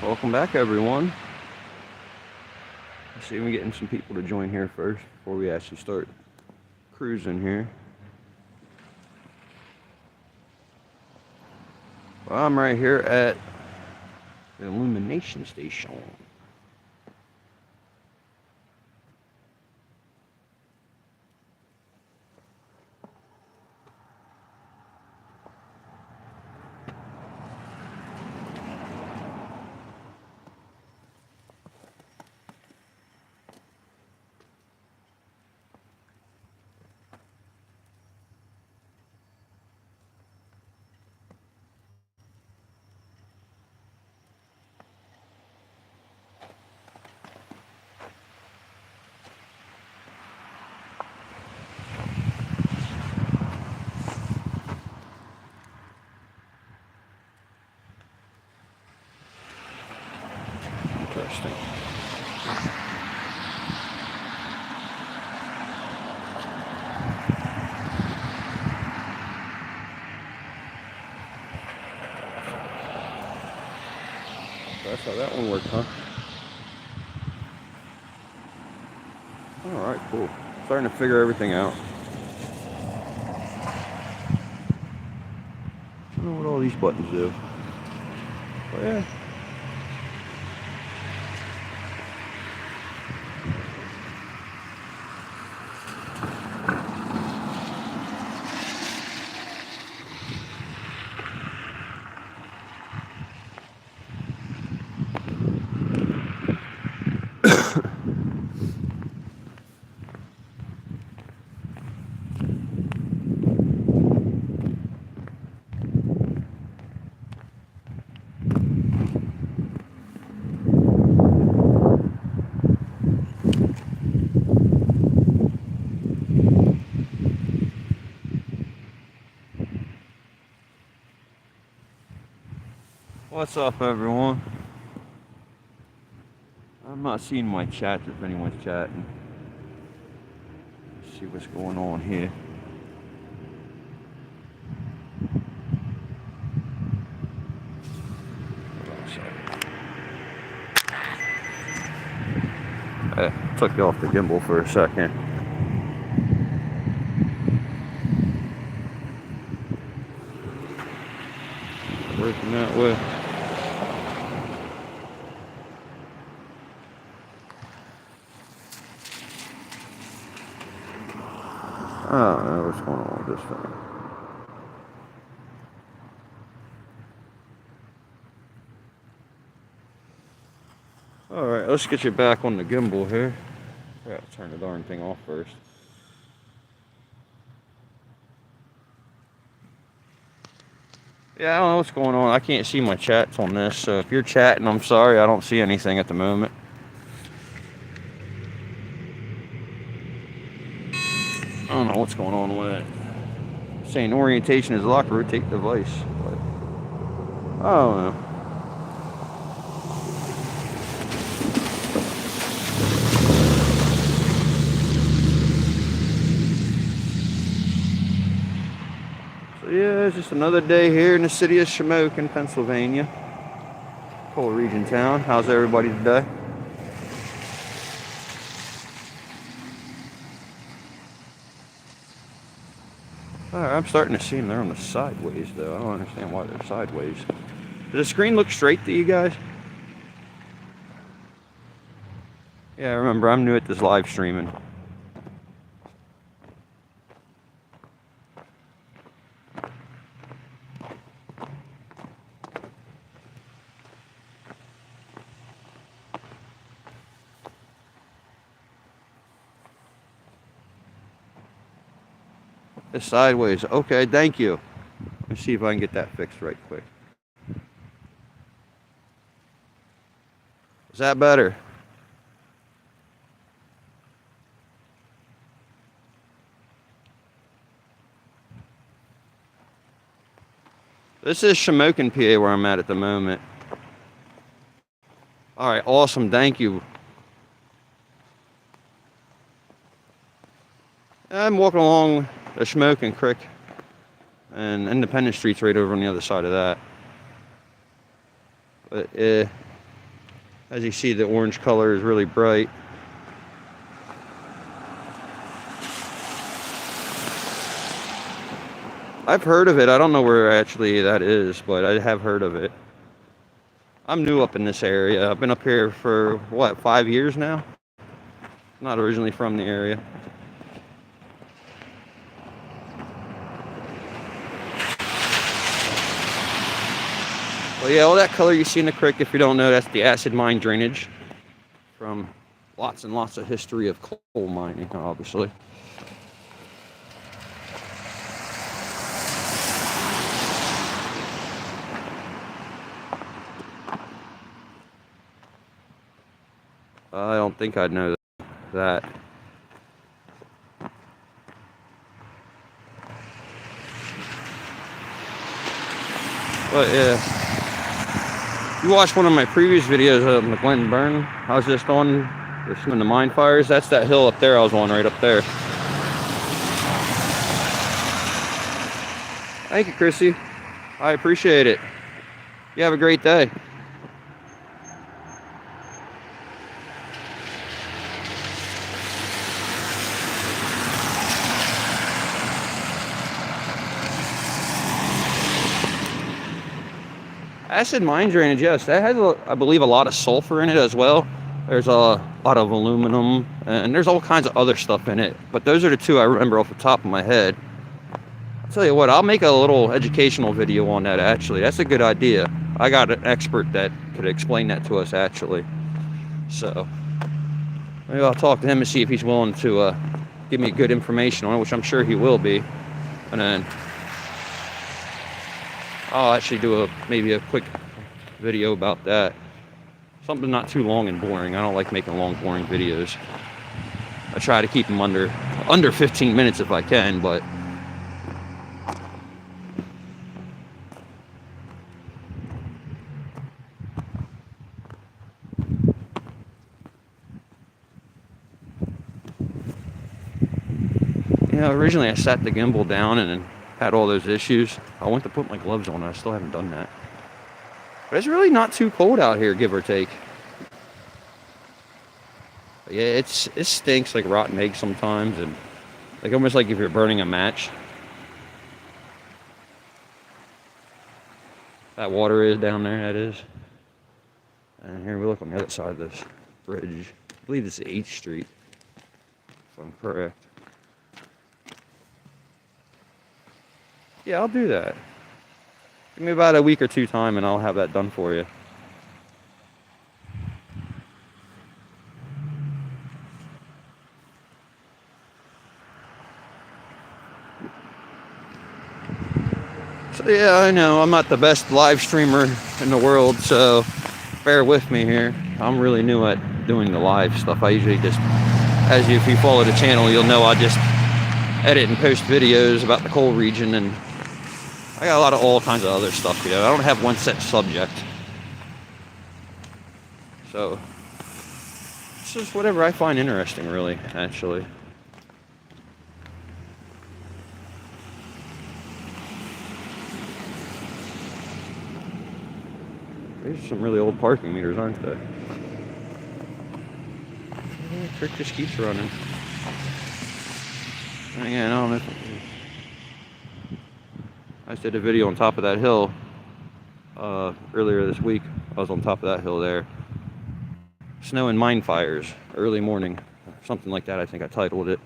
Welcome back, everyone. Let's see if we're getting some people to join here first before we actually start cruising here. Well, I'm right here at the illumination station. Interesting. That's how that one worked, huh? Alright, cool. Starting to figure everything out. I don't know what all these buttons do. But yeah. What's up, everyone? I'm not seeing my chat if anyone's chatting. Let's see what's going on here. I took you off the gimbal for a second. Working that way. I don't know what's going on with this thing. Alright, let's get you back on the gimbal here. I gotta turn the darn thing off first. Yeah, I don't know what's going on. I can't see my chats on this, so if you're chatting, I'm sorry. I don't see anything at the moment. I don't know what's going on with it. Saying orientation is locked, rotate device. But I don't know. So yeah, it's just another day here in the city of Shamokin, Pennsylvania. Coal region town. How's everybody today? Alright, I'm starting to see them. They're on the sideways, though. I don't understand why they're sideways. Does the screen look straight to you guys? Yeah, remember, I'm new at this live streaming. It's sideways. Okay, thank you. Let me see if I can get that fixed right quick. Is that better? This is Shamokin, PA, where I'm at the moment. All right, awesome. Thank you. I'm walking along the Shamokin Creek, and Independence Street's right over on the other side of that. But As you see, the orange color is really bright. I've heard of it. I don't know where actually that is, but I have heard of it. I'm new up in this area. I've been up here for, what, 5 years now? Not originally from the area. Well, yeah, all that color you see in the creek, if you don't know, that's the acid mine drainage from lots and lots of history of coal mining, obviously. I don't think I'd know that. But yeah, you watched one of my previous videos of McGlen Burn. I was just on the mine fires. That's that hill up there I was on, right up there. Thank you, Chrissy. I appreciate it. You have a great day. Acid mine drainage, yes, that has, I believe, a lot of sulfur in it as well. There's a lot of aluminum, and there's all kinds of other stuff in it. But those are the two I remember off the top of my head. I'll tell you what, I'll make a little educational video on that, actually. That's a good idea. I got an expert that could explain that to us, actually. So, maybe I'll talk to him and see if he's willing to give me good information on it, which I'm sure he will be. And then I'll actually do maybe a quick video about that. Something not too long and boring. I don't like making long, boring videos. I try to keep them under 15 minutes if I can, but originally I sat the gimbal down and had all those issues. I went to put my gloves on, and I still haven't done that. But it's really not too cold out here, give or take. But yeah, it stinks like rotten eggs sometimes, and like almost like if you're burning a match. That water is down there, that is. And here we look on the other side of this bridge. I believe this is 8th Street, if I'm correct. Yeah, I'll do that. Give me about a week or two time and I'll have that done for you. So yeah, I know I'm not the best live streamer in the world, so bear with me here. I'm really new at doing the live stuff. I usually just, if you follow the channel, you'll know I just edit and post videos about the coal region, and I got a lot of all kinds of other stuff here. I don't have one set subject. So, it's just whatever I find interesting, really, actually. These are some really old parking meters, aren't they? The creek just keeps running. Again, I don't know if I just did a video on top of that hill earlier this week. I was on top of that hill there. Snow and mine fires, early morning. Something like that, I think I titled it.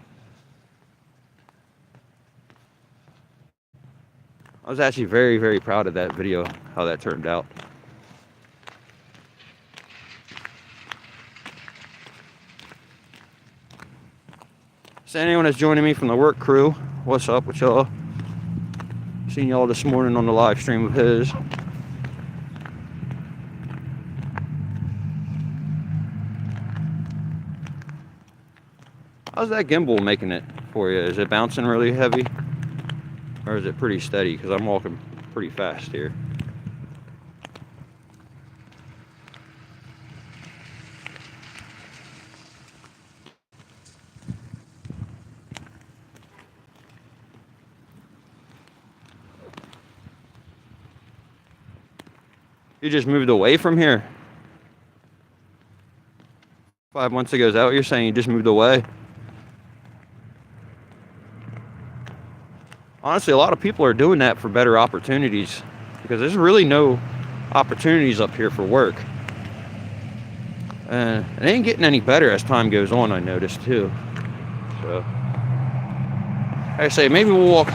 I was actually very, very proud of that video, how that turned out. So anyone that's joining me from the work crew, what's up with y'all? Seen y'all this morning on the live stream of his. How's that gimbal making it for you? Is it bouncing really heavy? Or is it pretty steady? Because I'm walking pretty fast here. You just moved away from here? 5 months ago, is that what you're saying? You just moved away? Honestly, a lot of people are doing that for better opportunities because there's really no opportunities up here for work. And it ain't getting any better as time goes on, I noticed too. So, like I say, maybe we'll walk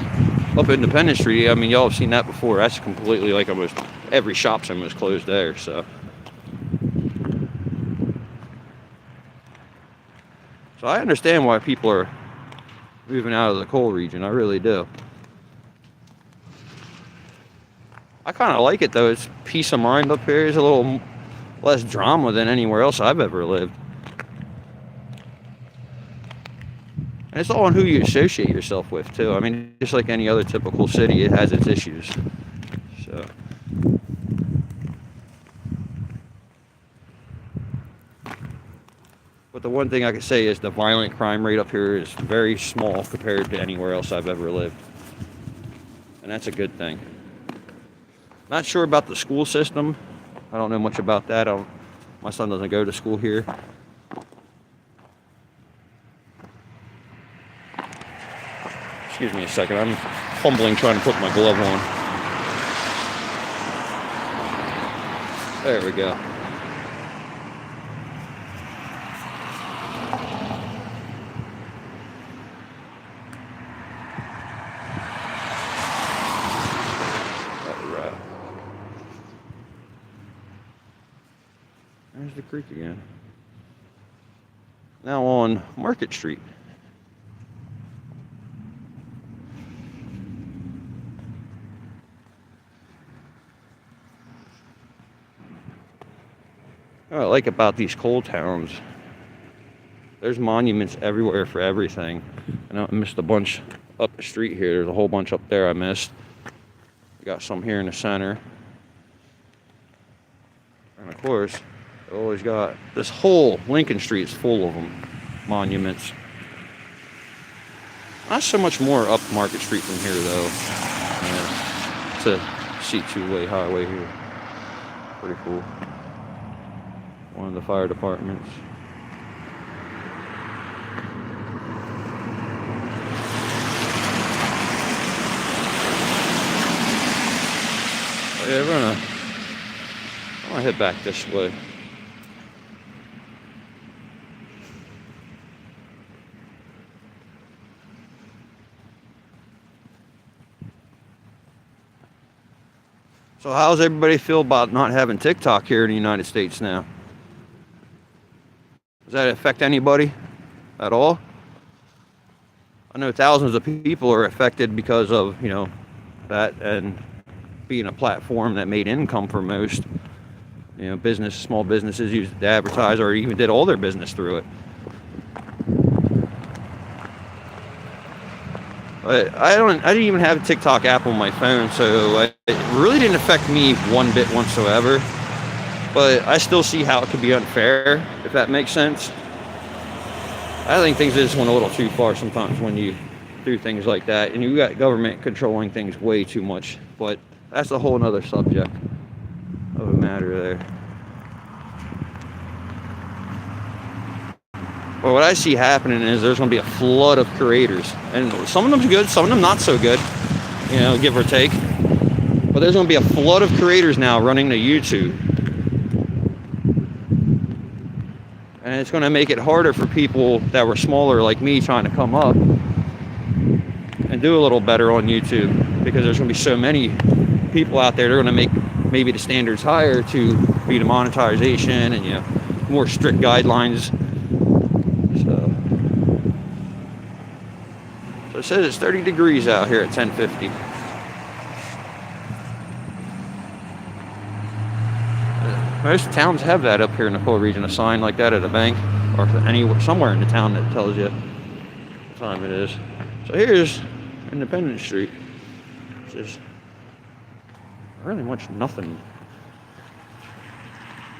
up Independence Street. I mean, y'all have seen that before. That's completely like almost every shop's almost closed there. So I understand why people are moving out of the coal region. I really do. I kind of like it though. It's peace of mind up here. There's a little less drama than anywhere else I've ever lived. And it's all on who you associate yourself with too. I mean, just like any other typical city, it has its issues. So. But the one thing I can say is the violent crime rate up here is very small compared to anywhere else I've ever lived. And that's a good thing. Not sure about the school system. I don't know much about that. My son doesn't go to school here. Excuse me a second. I'm fumbling trying to put my glove on. There we go. There's the creek again. Now on Market Street. What I like about these coal towns, there's monuments everywhere for everything. And I missed a bunch up the street here. There's a whole bunch up there I missed. We got some here in the center. And of course, I always got this whole Lincoln Street is full of them, monuments. Not so much more up Market Street from here though. It's a C2-way highway here. Pretty cool. One of the fire departments. Yeah, I'm gonna head back this way. So how's everybody feel about not having TikTok here in the United States now? Does that affect anybody at all? I know thousands of people are affected because of, that and being a platform that made income for most. Small businesses used it to advertise or even did all their business through it. But I didn't even have a TikTok app on my phone, so it really didn't affect me one bit whatsoever. But I still see how it could be unfair, if that makes sense. I think things just went a little too far sometimes when you do things like that, and you got government controlling things way too much. But that's a whole nother subject of a matter there. But what I see happening is there's going to be a flood of creators, and some of them good, some of them not so good, give or take. But there's going to be a flood of creators now running to YouTube, and it's going to make it harder for people that were smaller like me trying to come up and do a little better on YouTube, because there's going to be so many people out there. They're going to make maybe the standards higher to be the monetization and more strict guidelines. So it says it's 30 degrees out here at 10:50. Most towns have that up here in the coal region, a sign like that at a bank or somewhere in the town that tells you what time it is. So here's Independence Street, which is really much nothing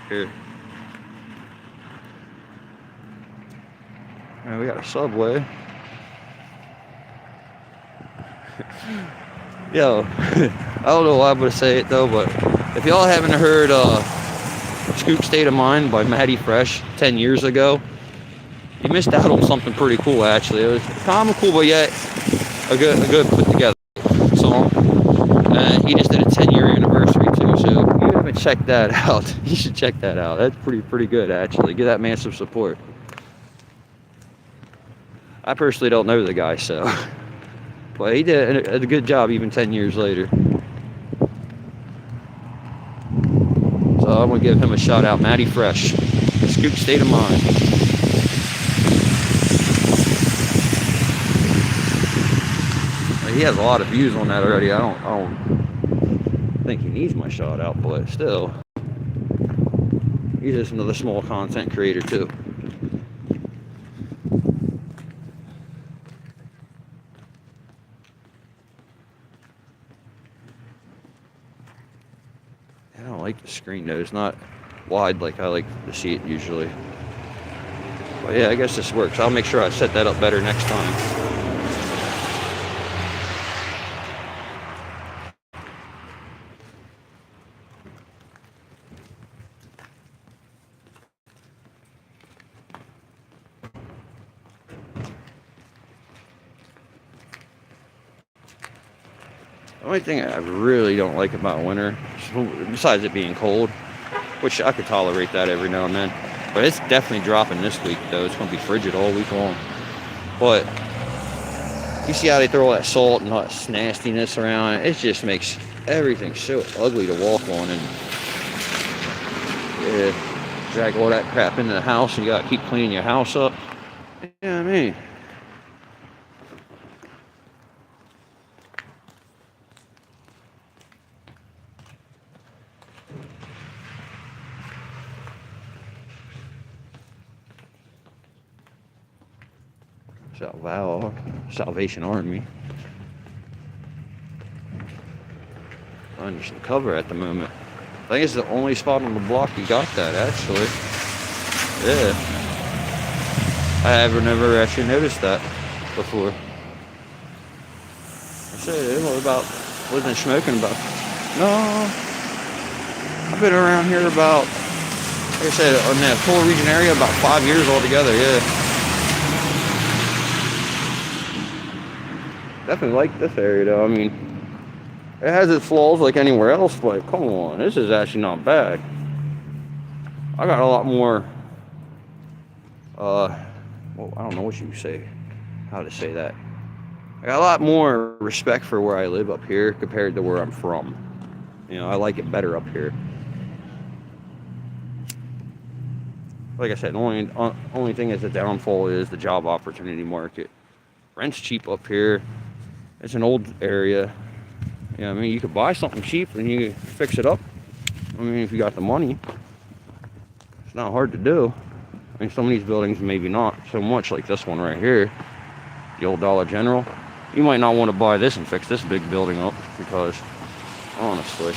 here. We got a subway. Yo, I don't know why I'm gonna say it though, but if y'all haven't heard Scoop State of Mind by Maddie Fresh 10 years ago, he missed out on something pretty cool actually. It was comical, but yet a good put together song. He just did a 10-year anniversary too, so if you haven't checked that out, you should check that out. That's pretty good actually. Give that man some support. I personally don't know the guy, so, but he did a good job even 10 years later. So I'm gonna give him a shout out, Matty Fresh, Scoop State of Mind. He has a lot of views on that already. I don't think he needs my shout out, but still, he's just another small content creator too. I don't like the screen though. It's not wide like I like to see it usually. But yeah, I guess this works. I'll make sure I set that up better next time. The only thing I really don't like about winter, besides it being cold, which I could tolerate that every now and then, but it's definitely dropping this week though. It's going to be frigid all week long. But you see how they throw all that salt and all that nastiness around? It just makes everything so ugly to walk on, and yeah, drag all that crap into the house, and you got to keep cleaning your house up. Yeah, I mean. Salvation Army. Under some cover at the moment. I think it's the only spot on the block you got that actually. Yeah. I have never actually noticed that before. I said what about living and smoking about. No. I've been around here about, like I said, on that Fuller region area about 5 years altogether, yeah. Definitely like this area though. I mean, it has its flaws like anywhere else, but come on, this is actually not bad. I got a lot more, well, I don't know what you say, how to say that. I got a lot more respect for where I live up here compared to where I'm from. You know, I like it better up here. Like I said, the only thing is the downfall is the job opportunity market. Rent's cheap up here. It's an old area. Yeah, I mean, you could buy something cheap and you fix it up. I mean, if you got the money, it's not hard to do. I mean, some of these buildings, maybe not so much, like this one right here, the old Dollar General. You might not want to buy this and fix this big building up because, honestly,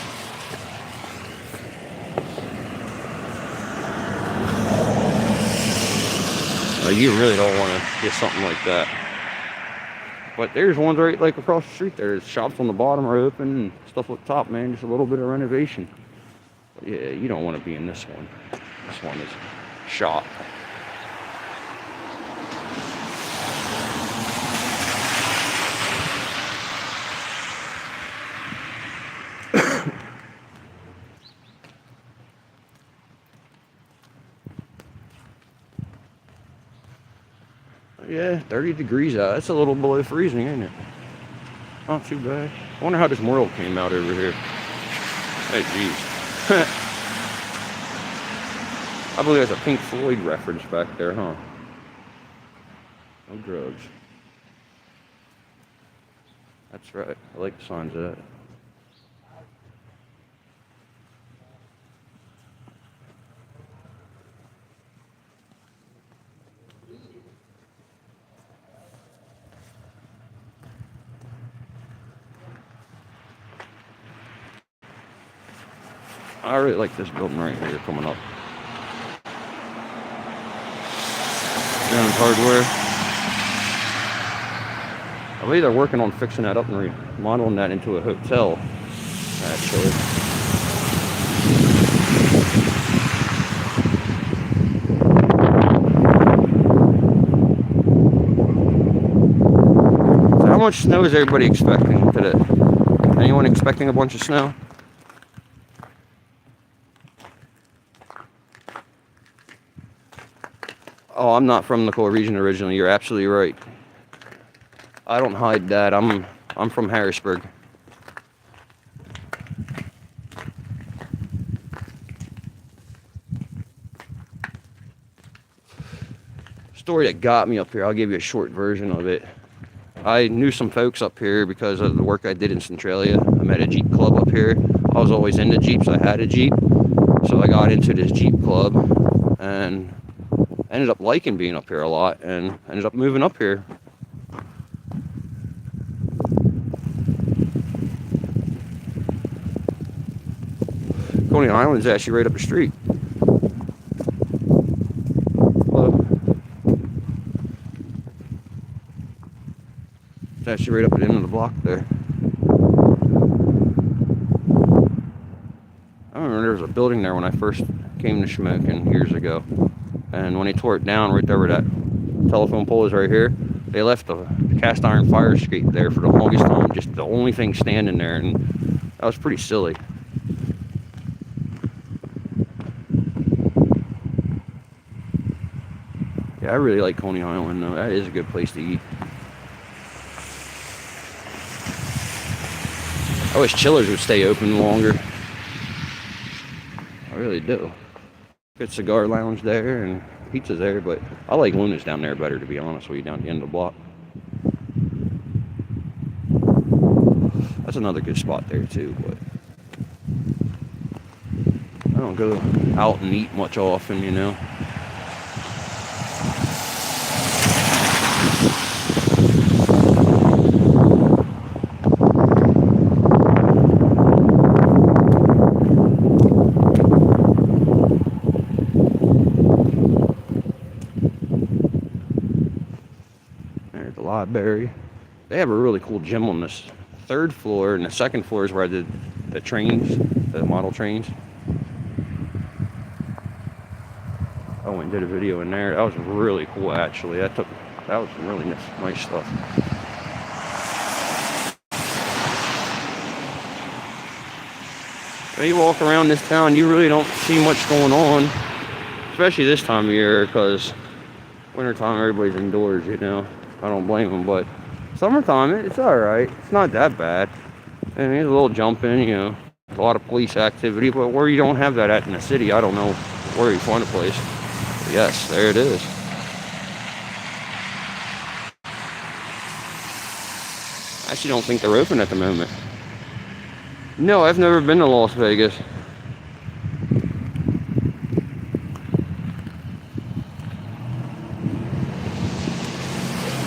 you really don't want to get something like that. But there's ones right like across the street. There's shops on the bottom are open and stuff up top, man. Just a little bit of renovation. But yeah, you don't want to be in this one. This one is shop. Yeah, 30 degrees out. That's a little below freezing, ain't it? Not too bad. I wonder how this world came out over here. Hey, jeez. I believe that's a Pink Floyd reference back there, huh? No drugs. That's right. I like the signs of that. I really like this building right here coming up. Jones Hardware. I believe they're working on fixing that up and remodeling that into a hotel, actually. much snow is everybody expecting today? Anyone expecting a bunch of snow? Oh, I'm not from the coal region originally. You're absolutely right. I don't hide that. I'm from Harrisburg. Story that got me up here. I'll give you a short version of it. I knew some folks up here because of the work I did in Centralia. I met a Jeep club up here. I was always into Jeeps. I had a Jeep. So I got into this Jeep club and ended up liking being up here a lot and ended up moving up here. Coney Island's actually right up the street. Hello. It's actually right up at the end of the block there. I remember there was a building there when I first came to Shamokin years ago. And when they tore it down right there where that telephone pole is right here, they left the cast iron fire escape there for the longest time, just the only thing standing there, and that was pretty silly. Yeah, I really like Coney Island though. That is a good place to eat. I wish Chillers would stay open longer. I really do. Good cigar lounge there and pizza's there, but I like Luna's down there better, to be honest with you, down at the end of the block. That's another good spot there too, but I don't go out and eat much often, you know. There's the library. They have a really cool gym on this third floor, and the second floor is where I did the trains, the model trains. I went and did a video in there. That was really cool, actually. That was some really nice stuff. When you walk around this town, you really don't see much going on, especially this time of year, because wintertime everybody's indoors, you know. I don't blame them, but summertime, it's alright. It's not that bad. And there's a little jumping, you know, a lot of police activity, but where you don't have that at in the city, I don't know where you find a place. But yes, there it is. I actually don't think they're open at the moment. No, I've never been to Las Vegas.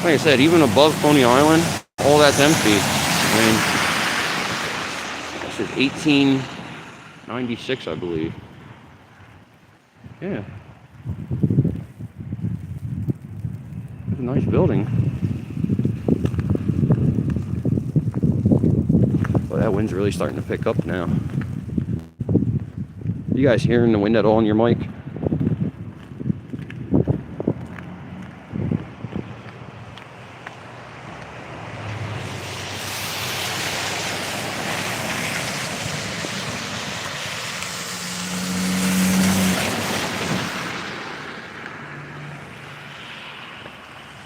Like I said, even above Coney Island, all that's empty. I mean, this is 1896, I believe. Yeah. It's a nice building. Well, that wind's really starting to pick up now. You guys hearing the wind at all on your mic?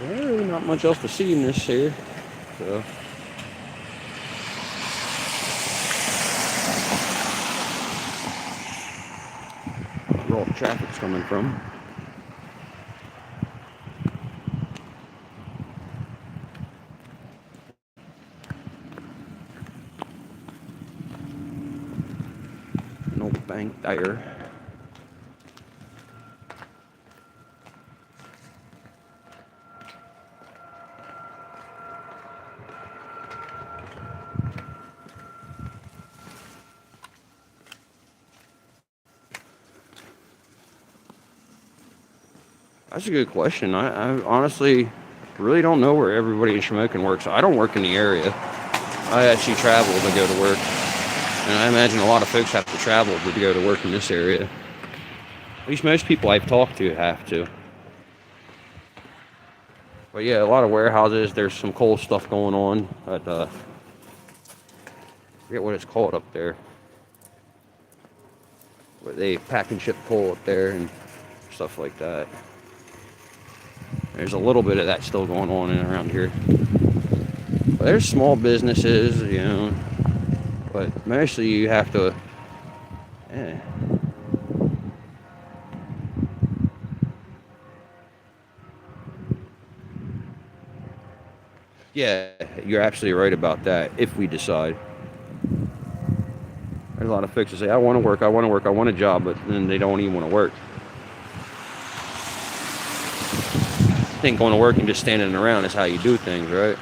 Well, really not much else to see in this here, so. Where all the traffic's coming from. An old bank there. That's a good question. I honestly really don't know where everybody in Shamokin works. I don't work in the area. I actually travel to go to work. And I imagine a lot of folks have to travel to go to work in this area. At least most people I've talked to have to. But yeah, a lot of warehouses. There's some coal stuff going on at I forget what it's called up there. But they pack and ship coal up there and stuff like that. There's a little bit of that still going on in around here. But there's small businesses, you know, but mostly you have to. Yeah. Yeah, you're absolutely right about that. If we decide, there's a lot of folks that say, "I want to work, I want to work, I want a job," but then they don't even want to work. I think going to work and just standing around is how you do things, right?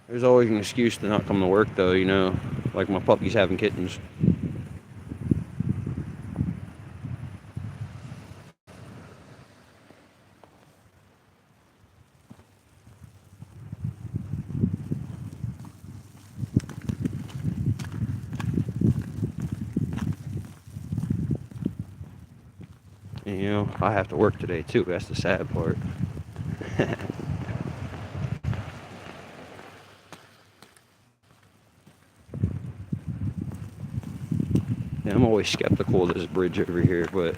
There's always an excuse to not come to work, though. You know, like my puppy's having kittens. And, you know, I have to work today too. That's the sad part. Yeah, I'm always skeptical of this bridge over here, but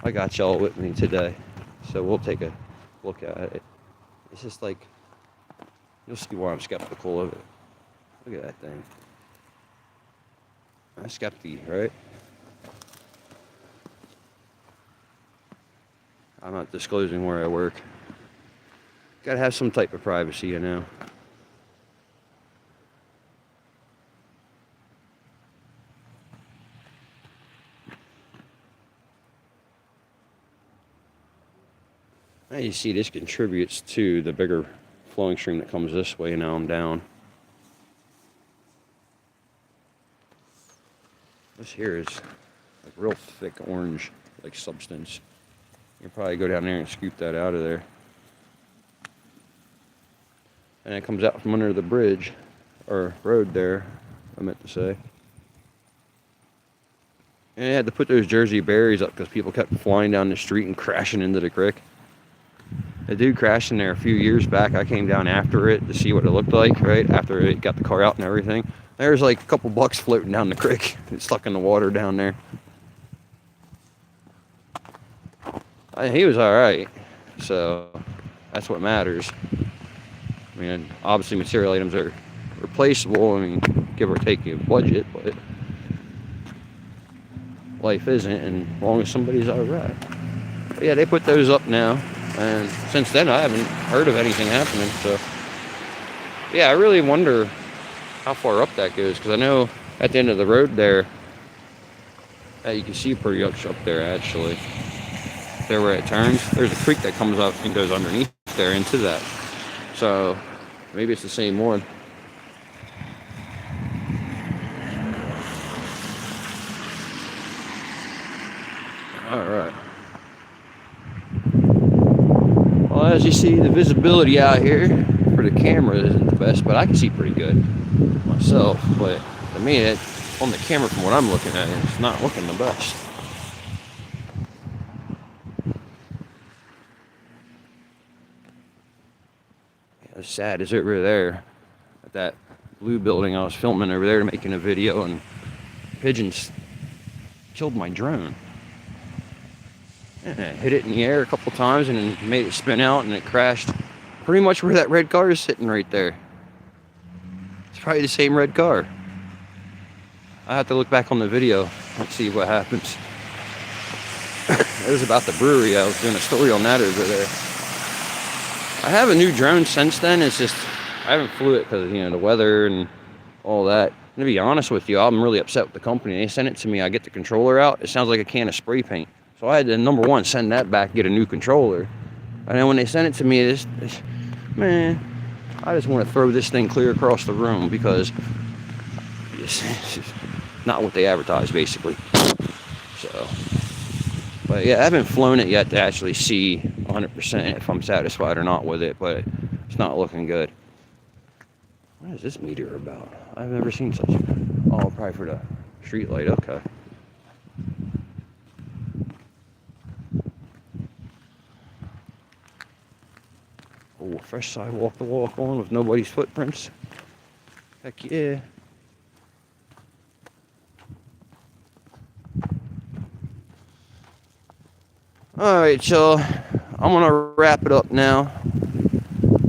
I got y'all with me today, so we'll take a look at it. It's just like, you'll see why I'm skeptical of it. Look at that thing. I'm skeptic, right? I'm not disclosing where I work. Gotta have some type of privacy, you know. Now you see this contributes to the bigger flowing stream that comes this way, and now I'm down. This here is like real thick orange like substance. You can probably go down there and scoop that out of there. And it comes out from under the bridge, or road there, I meant to say. And they had to put those Jersey berries up because people kept flying down the street and crashing into the creek. The dude crashed in there a few years back. I came down after it to see what it looked like, right? After it got the car out and everything. There's like a couple bucks floating down the creek. It's stuck in the water down there. He was alright. So, that's what matters. I mean, obviously material items are replaceable. I mean, give or take a budget, but life isn't, and as long as somebody's alright. But yeah, they put those up now. And since then, I haven't heard of anything happening. So, yeah, I really wonder how far up that goes. Because I know at the end of the road there, you can see pretty much up there, actually. There where it turns, there's a creek that comes up and goes underneath there into that. So, maybe it's the same one. Alright. Well, as you see, the visibility out here for the camera isn't the best, but I can see pretty good myself. But to me, on the camera, from what I'm looking at, it's not looking the best. As sad as it were there, at that blue building I was filming over there, making a video, and pigeons killed my drone. And it hit it in the air a couple times and then made it spin out, and it crashed pretty much where that red car is sitting right there. It's probably the same red car. I have to look back on the video and see what happens. It was about the brewery. I was doing a story on that over there. I have a new drone since then. It's just I haven't flew it because, you know, the weather and all that. And to be honest with you, I'm really upset with the company. They sent it to me. I get the controller out. It sounds like a can of spray paint. So I had to, number one, send that back, get a new controller. And then when they sent it to me, man, I just want to throw this thing clear across the room because it's not what they advertise, basically. So, but yeah, I haven't flown it yet to actually see 100% if I'm satisfied or not with it, but it's not looking good. What is this meteor about? I've never seen such. Oh, probably for the street light. Okay. Oh, fresh sidewalk to walk on with nobody's footprints. Heck yeah. Alright, y'all. I'm gonna wrap it up now.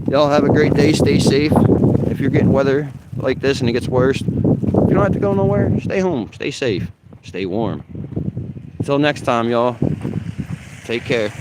Y'all have a great day. Stay safe. If you're getting weather like this and it gets worse, you don't have to go nowhere. Stay home. Stay safe. Stay warm. Until next time, y'all. Take care.